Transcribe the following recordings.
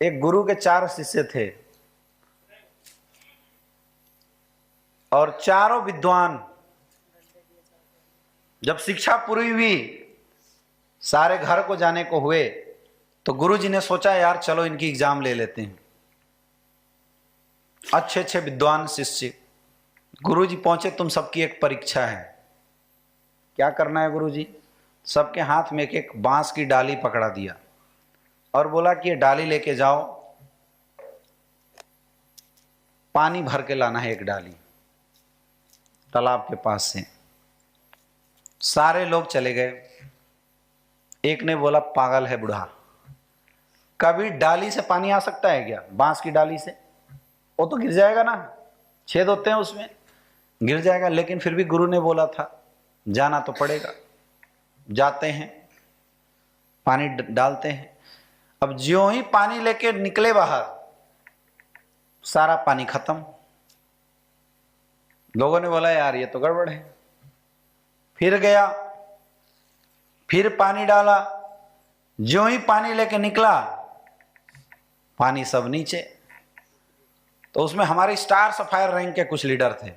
एक गुरु के 4 शिष्य थे और चारों विद्वान। जब शिक्षा पूरी हुई, सारे घर को जाने को हुए, तो गुरुजी ने सोचा यार चलो इनकी एग्जाम ले लेते हैं। अच्छे अच्छे विद्वान शिष्य। गुरुजी पहुंचे, तुम सबकी एक परीक्षा है। क्या करना है गुरुजी? सबके हाथ में एक एक बांस की डाली पकड़ा दिया और बोला कि ये डाली लेके जाओ, पानी भर के लाना है एक डाली तालाब के पास से। सारे लोग चले गए। एक ने बोला पागल है बूढ़ा, कभी डाली से पानी आ सकता है क्या? बांस की डाली से वो तो गिर जाएगा ना, छेद होते हैं उसमें, गिर जाएगा। लेकिन फिर भी गुरु ने बोला था जाना तो पड़ेगा। जाते हैं, पानी डालते हैं। अब ज्यों ही पानी लेके निकले बाहर, सारा पानी खत्म। लोगों ने बोला यार ये तो गड़बड़ है। फिर गया, फिर पानी डाला। ज्यों ही पानी लेके निकला, पानी सब नीचे। तो उसमें हमारे स्टार सफायर रैंक के कुछ लीडर थे।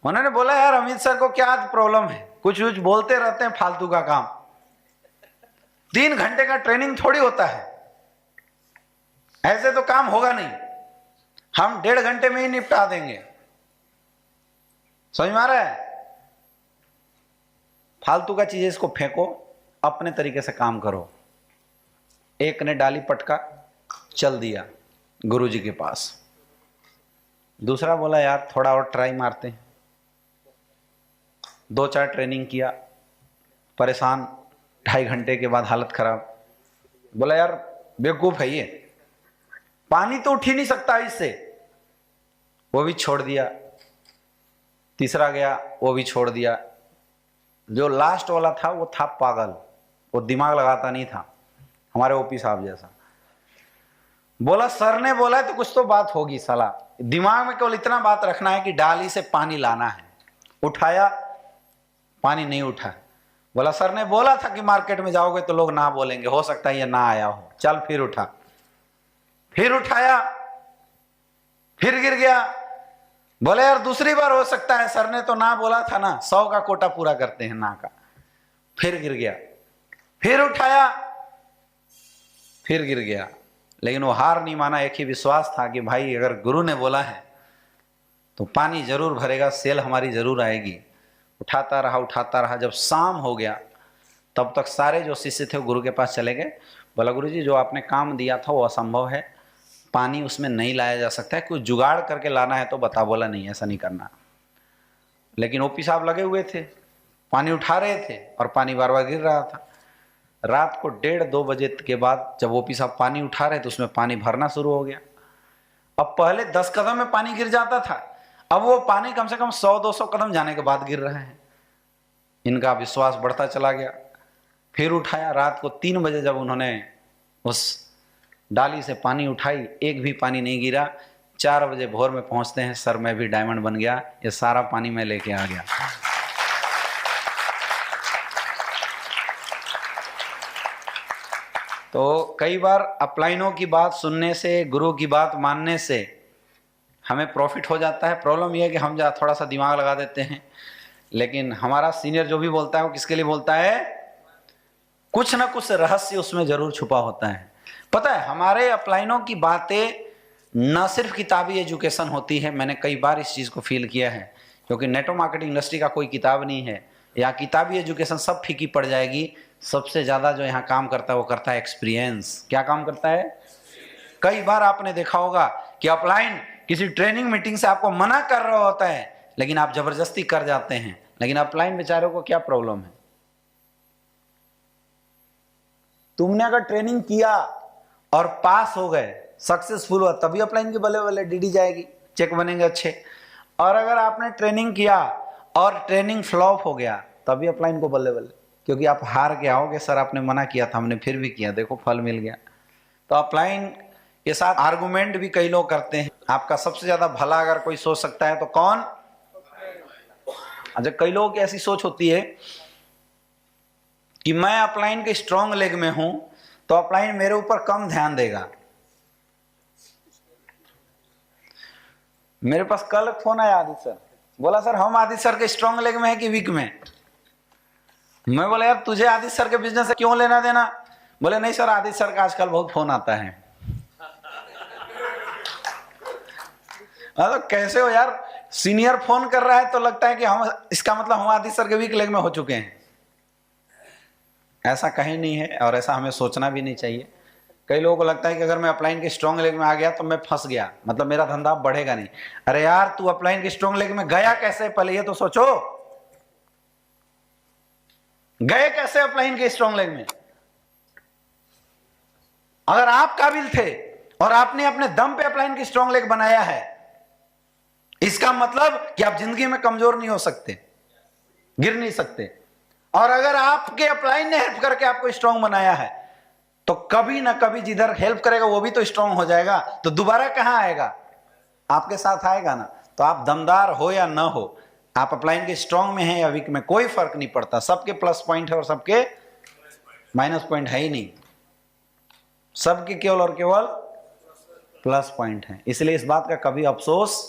उन्होंने बोला यार अमित सर को क्या प्रॉब्लम है, कुछ बोलते रहते हैं फालतू का काम। 3 घंटे का ट्रेनिंग थोड़ी होता है, ऐसे तो काम होगा नहीं, हम 1.5 घंटे में ही निपटा देंगे। समझ में आ रहा है? फालतू का चीज इसको फेंको, अपने तरीके से काम करो। एक ने डाली पटका, चल दिया गुरुजी के पास। दूसरा बोला यार थोड़ा और ट्राई मारते हैं। 2-4 ट्रेनिंग किया, परेशान, 2.5 घंटे के बाद हालत खराब। बोला यार बेवकूफ है ये, पानी तो उठ ही नहीं सकता इससे। वो भी छोड़ दिया। तीसरा गया, वो भी छोड़ दिया। जो लास्ट वाला था वो था पागल, वो दिमाग लगाता नहीं था, हमारे ओपी साहब जैसा। बोला सर ने बोला है तो कुछ तो बात होगी साला, दिमाग में केवल इतना बात रखना है कि डाली से पानी लाना है। उठाया, पानी नहीं उठा। बोला सर ने बोला था कि मार्केट में जाओगे तो लोग ना बोलेंगे, हो सकता है ये ना आया हो। चल फिर उठा, फिर उठाया, फिर गिर गया। बोले यार दूसरी बार हो सकता है, सर ने तो ना बोला था ना, 100 का कोटा पूरा करते हैं ना का। फिर गिर गया, फिर उठाया, फिर गिर गया। लेकिन वो हार नहीं माना। एक ही विश्वास था कि भाई अगर गुरु ने बोला है तो पानी जरूर भरेगा, सेल हमारी जरूर आएगी। उठाता रहा, उठाता रहा। जब शाम हो गया तब तक सारे जो शिष्य थे वो गुरु के पास चले गए। बोला गुरु जी जो आपने काम दिया था वो असंभव है, पानी उसमें नहीं लाया जा सकता है, कुछ जुगाड़ करके लाना है तो बता। बोला नहीं ऐसा नहीं करना। लेकिन ओपी साहब लगे हुए थे, पानी उठा रहे थे और पानी बार बार गिर रहा था। रात को 1:30-2 बजे के बाद जब ओपी साहब पानी उठा रहे तो उसमें पानी भरना शुरू हो गया। अब पहले 10 कदम में पानी गिर जाता था, अब वो पानी कम से कम 100-200 कदम जाने के बाद गिर रहा है। इनका विश्वास बढ़ता चला गया। फिर उठाया। रात को 3 बजे जब उन्होंने उस डाली से पानी उठाई, एक भी पानी नहीं गिरा। 4 बजे भोर में पहुंचते हैं, सर मैं भी डायमंड बन गया, ये सारा पानी मैं लेके आ गया। तो कई बार अपलाइनों की बात सुनने से, गुरु की बात मानने से हमें प्रॉफिट हो जाता है। प्रॉब्लम यह है कि हम थोड़ा सा दिमाग लगा देते हैं, लेकिन हमारा सीनियर जो भी बोलता है वो किसके लिए बोलता है? कुछ ना कुछ रहस्य उसमें जरूर छुपा होता है। पता है हमारे अपलाइनों की बातें न सिर्फ किताबी एजुकेशन होती है, मैंने कई बार इस चीज को फील किया है, क्योंकि नेटवर्क मार्केटिंग इंडस्ट्री का कोई किताब नहीं है। यहाँ किताबी एजुकेशन सब फीकी पड़ जाएगी। सबसे ज्यादा जो यहाँ काम करता है वो करता है एक्सपीरियंस। क्या काम करता है? कई बार आपने देखा होगा कि अपलाइन किसी ट्रेनिंग मीटिंग से आपको मना कर रहा होता है, लेकिन आप जबरदस्ती कर जाते हैं। लेकिन अपलाइन बेचारों को क्या प्रॉब्लम है? तुमने अगर ट्रेनिंग किया और पास हो गए, सक्सेसफुल हुआ, तभी अपलाइन की बल्ले बल्ले डीडी जाएगी, चेक बनेंगे अच्छे। और अगर आपने ट्रेनिंग किया और ट्रेनिंग फ्लॉप हो गया, तभी अपलाइन को बल्ले बल्ले, क्योंकि आप हार के आओगे, सर आपने मना किया था, हमने फिर भी किया, देखो फल मिल गया। तो अपलाइन के साथ आर्गुमेंट भी कई लोग करते हैं। आपका सबसे ज्यादा भला अगर कोई सोच सकता है तो कौन? अच्छा, कई लोगों की ऐसी सोच होती है कि मैं अपलाइन के स्ट्रॉन्ग लेग में हूं तो अपलाइन मेरे ऊपर कम ध्यान देगा। मेरे पास कल फोन आया आदित्य सर, बोला सर हम आदित्य सर के स्ट्रॉन्ग लेग में है कि वीक में। मैं बोला यार तुझे आदित्य सर के बिजनेस से क्यों लेना देना? बोले नहीं सर आदित्य सर का आजकल बहुत फोन आता है। तो कैसे हो यार, सीनियर फोन कर रहा है तो लगता है कि हम, इसका मतलब हम आदित्य सर के वीक लेग में हो चुके हैं। ऐसा कहीं नहीं है और ऐसा हमें सोचना भी नहीं चाहिए। कई लोगों को लगता है कि अगर मैं अपलाइन के स्ट्रॉन्ग लेग में आ गया तो मैं फंस गया, मतलब मेरा धंधा बढ़ेगा नहीं। अरे यार तू अपलाइन के स्ट्रॉन्ग लेग में गया कैसे, पहले ये तो सोचो, गए कैसे अपलाइन के स्ट्रॉन्ग लेग में? अगर आप काबिल थे और आपने अपने दम पे अपलाइन की स्ट्रॉन्ग लेग बनाया है, इसका मतलब कि आप जिंदगी में कमजोर नहीं हो सकते, गिर नहीं सकते। और अगर आपके अपलाइन ने हेल्प करके आपको स्ट्रॉन्ग बनाया है तो कभी ना कभी जिधर हेल्प करेगा वो भी तो स्ट्रॉन्ग हो जाएगा, तो दोबारा कहां आएगा? आपके साथ आएगा ना। तो आप दमदार हो या ना हो, आप अपलाइन के स्ट्रॉन्ग में हैं या वीक में, कोई फर्क नहीं पड़ता। सबके प्लस पॉइंट है और सबके माइनस पॉइंट है ही नहीं, सबके केवल और केवल प्लस पॉइंट है। इसलिए इस बात का कभी अफसोस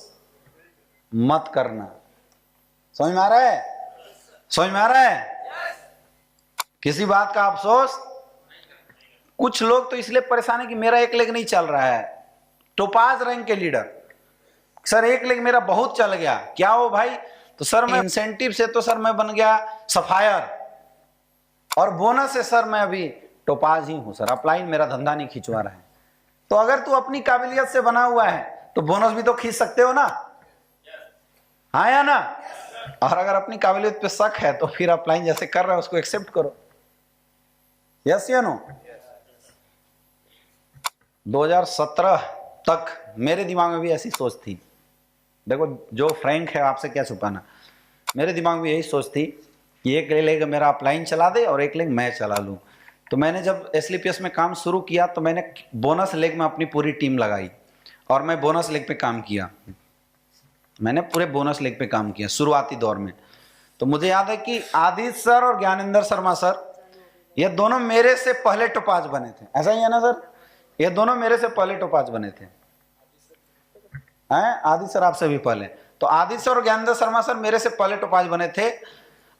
मत करना। समझ में आ रहा है? समझ में आ रहा है? किसी बात का अफसोस। कुछ लोग तो इसलिए परेशान है कि मेरा एक लेग नहीं चल रहा है। टोपाज रैंक के लीडर, सर एक लेग मेरा बहुत चल गया, क्या हो भाई? तो सर मैं इंसेंटिव से तो सर मैं बन गया सफायर, और बोनस से सर मैं अभी टोपाज ही हूं सर, अपलाइन मेरा धंधा नहीं खिंचवा रहा है। तो अगर तू अपनी काबिलियत से बना हुआ है तो बोनस भी तो खींच सकते हो ना, हाँ या ना? और अगर अपनी काबिलियत पे शक है तो फिर अपलाइन जैसे कर रहा है उसको एक्सेप्ट करो। यस या नो? 2017 तक मेरे दिमाग में भी ऐसी सोच थी। देखो जो फ्रैंक है, आपसे क्या छुपाना, मेरे दिमाग में यही सोच थी कि एक लेग मेरा अपलाइन चला दे और एक लेग मैं चला लूं। तो मैंने जब एसलीपीएस में काम शुरू किया तो मैंने बोनस लेग में अपनी पूरी टीम लगाई और मैं बोनस लेग पे काम किया। मैंने पूरे बोनस लेग पे काम किया शुरुआती दौर में। तो मुझे याद है कि आदित्य सर और ज्ञानेंद्र शर्मा सर, ये दोनों मेरे से पहले टोपाज बने थे। ऐसा ही है ना सर? ये दोनों मेरे से पहले टोपाज बने थे। हैं? आदित्य सर आपसे भी पहले। तो आदित्य सर और ज्ञानेंद्र शर्मा सर मेरे से पहले टोपाज बने थे।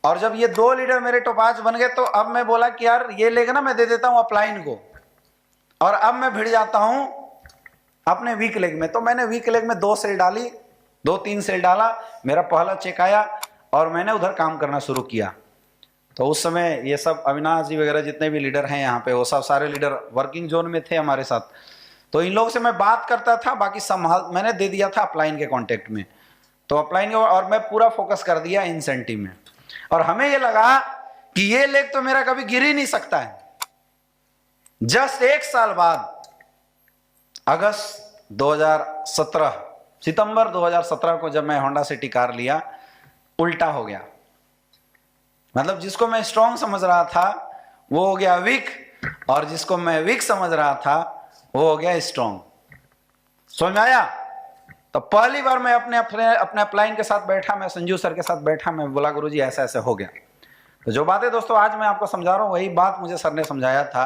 और जब ये दो लीडर मेरे टोपाज बन गए तो अब मैं बोला कि यार ये लेग ना मैं दे देता हूं अपलाइन को, और अब मैं भिड़ जाता हूं अपने वीक लेग में। तो मैंने वीक लेग में 2 सेल डाली, 2-3 सेल डाला, मेरा पहला चेक आया और मैंने उधर काम करना शुरू किया। तो उस समय ये सब अविनाश जी वगैरह जितने भी लीडर हैं यहाँ पे, वो सब सारे लीडर वर्किंग जोन में थे हमारे साथ। तो इन लोगों से मैं बात करता था, बाकी संभाल मैंने दे दिया था अपलाइन के कांटेक्ट में। तो अपलाइन और मैं पूरा फोकस कर दिया इंसेंटिव में। और हमें ये लगा कि ये लेग तो मेरा कभी गिर ही नहीं सकता है। जस्ट 1 साल बाद अगस्त 2017, सितंबर 2017 को जब मैं होंडा सिटी कार लिया, उल्टा हो गया। मतलब जिसको मैं स्ट्रॉन्ग समझ रहा था वो हो गया वीक, और जिसको मैं वीक समझ रहा था वो हो गया स्ट्रॉन्ग। समझ में आया? तो पहली बार मैं अपने अपलाइन के साथ बैठा, मैं संजू सर के साथ बैठा, मैं बोला गुरुजी ऐसा ऐसा हो गया। तो जो बातें दोस्तों आज मैं आपको समझा रहा हूं वही बात मुझे सर ने समझाया था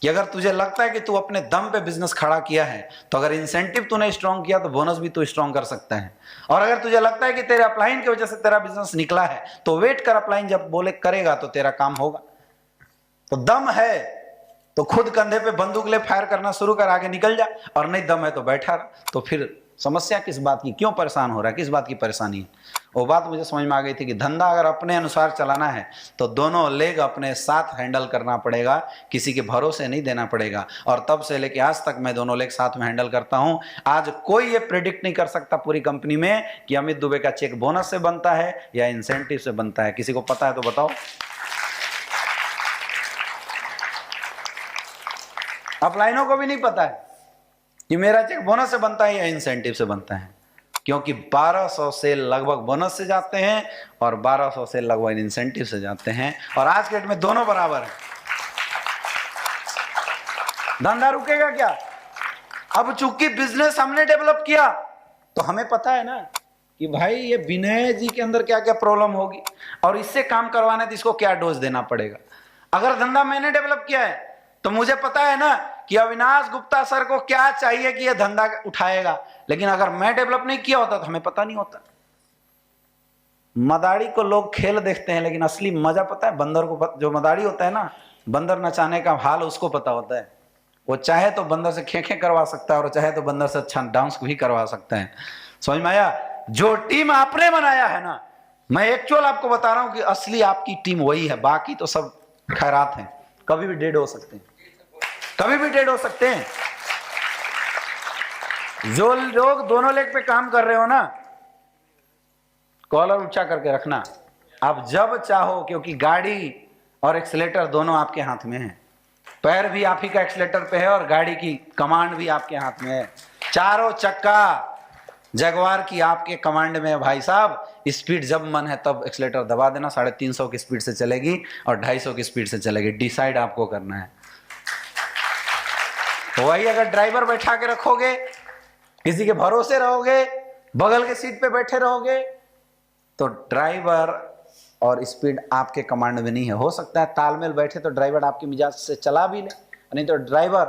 कि अगर तुझे लगता है कि तू अपने दम पे बिजनेस खड़ा किया है तो अगर इंसेंटिव तूने स्ट्रॉन्ग किया तो बोनस भी तू स्ट्रॉन्ग कर सकता है। और अगर तुझे लगता है कि तेरे अपलाइन की वजह से तेरा बिजनेस निकला है तो वेट कर, अपलाइन जब बोले करेगा तो तेरा काम होगा। तो दम है तो खुद कंधे पे बंदूक ले फायर करना शुरू कर, आगे निकल जा, और नहीं दम है तो बैठा रहा। तो फिर समस्या किस बात की, क्यों परेशान हो रहा है, किस बात की परेशानी है? वो बात मुझे समझ में आ गई थी कि धंधा अगर अपने अनुसार चलाना है तो दोनों लेग अपने साथ हैंडल करना पड़ेगा, किसी के भरोसे नहीं देना पड़ेगा। और तब से लेके आज तक मैं दोनों लेग साथ में हैंडल करता हूं। आज कोई ये प्रेडिक्ट नहीं कर सकता पूरी कंपनी में कि अमित दुबे का चेक बोनस से बनता है या इंसेंटिव से बनता है। किसी को पता है तो बताओ। अपलाइनों को भी नहीं पता है कि मेरा चेक बोनस से बनता है या इंसेंटिव से बनता है, क्योंकि 1200 से लगभग बोनस से जाते हैं और 1200 से लगभग इंसेंटिव से जाते हैं, और आज के डेट में दोनों बराबर है। धंधा रुकेगा क्या? अब चूंकि बिजनेस हमने डेवलप किया तो हमें पता है ना कि भाई ये विनय जी के अंदर क्या क्या प्रॉब्लम होगी और इससे काम करवाना है तो इसको क्या डोज देना पड़ेगा। अगर धंधा मैंने डेवलप किया है तो मुझे पता है ना कि अविनाश गुप्ता सर को क्या चाहिए कि यह धंधा उठाएगा, लेकिन अगर मैं डेवलप नहीं किया होता तो हमें पता नहीं होता। मदारी को लोग खेल देखते हैं, लेकिन असली मजा पता है बंदर को। जो मदारी होता है ना, बंदर नचाने का हाल उसको पता होता है। वो चाहे तो बंदर से खेखे करवा सकता है और चाहे तो बंदर से अच्छा डांस भी करवा सकता है। समझ में आया? जो टीम आपने बनाया है ना, मैं एक्चुअल आपको बता रहा हूं कि असली आपकी टीम वही है, बाकी तो सब खैरात हैं, कभी भी डेड हो सकते हैं, कभी भी डेड हो सकते हैं। जो लोग दोनों लेग पे काम कर रहे हो ना, कॉलर ऊंचा करके रखना, आप जब चाहो, क्योंकि गाड़ी और एक्सीलेटर दोनों आपके हाथ में है। पैर भी आप ही का एक्सीलेटर पे है और गाड़ी की कमांड भी आपके हाथ में है। चारों चक्का जगवार की आपके कमांड में है भाई साहब। स्पीड जब मन है तब एक्सीलेटर दबा देना, 350 की स्पीड से चलेगी और 250 की स्पीड से चलेगी, डिसाइड आपको करना है। वही अगर ड्राइवर बैठा के रखोगे, किसी के भरोसे रहोगे, बगल के सीट पे बैठे रहोगे, तो ड्राइवर और स्पीड आपके कमांड में नहीं है। हो सकता है तालमेल बैठे तो ड्राइवर आपके मिजाज से चला भी ले, नहीं तो ड्राइवर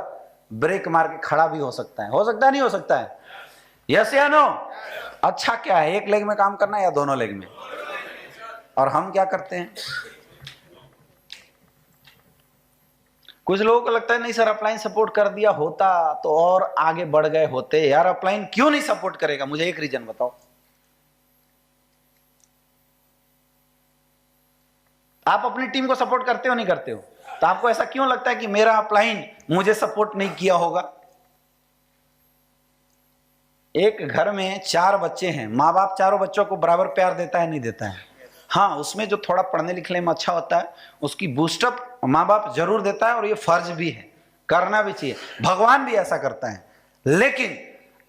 ब्रेक मार के खड़ा भी हो सकता है। नहीं हो सकता है? यस या नो? अच्छा क्या है, एक लेग में काम करना या दोनों लेग में? और हम क्या करते हैं, कुछ लोगों को लगता है नहीं सर अपलाइन सपोर्ट कर दिया होता तो और आगे बढ़ गए होते। यार अपलाइन क्यों नहीं सपोर्ट करेगा? मुझे एक रीजन बताओ। आप अपनी टीम को सपोर्ट करते हो नहीं करते हो? तो आपको ऐसा क्यों लगता है कि मेरा अपलाइन मुझे सपोर्ट नहीं किया होगा? एक घर में 4 बच्चे हैं, माँ बाप चारों बच्चों को बराबर प्यार देता है नहीं देता है? हाँ, उसमें जो थोड़ा पढ़ने लिखने में अच्छा होता है उसकी बूस्टअप माँ बाप जरूर देता है, और ये फर्ज भी है, करना भी चाहिए, भगवान भी ऐसा करता है। लेकिन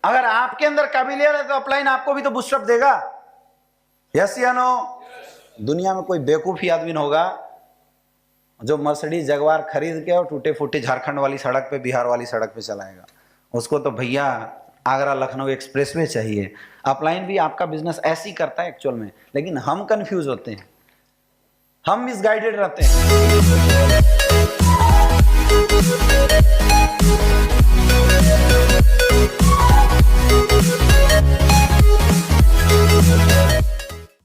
अगर आपके अंदर काबिलियत है तो अपलाइन आपको भी तो बूस्टअप देगा। यस या नो? दुनिया में कोई बेवकूफ ही आदमी होगा जो मर्सिडीज जगवार खरीद के और टूटे फूटे झारखंड वाली सड़क पे, बिहार वाली सड़क पे चलाएगा। उसको तो भैया आगरा लखनऊ एक्सप्रेसवे चाहिए। अपलाइन भी आपका बिजनेस ऐसी करता है एक्चुअल में, लेकिन हम कंफ्यूज होते हैं, हम मिसगाइडेड रहते हैं।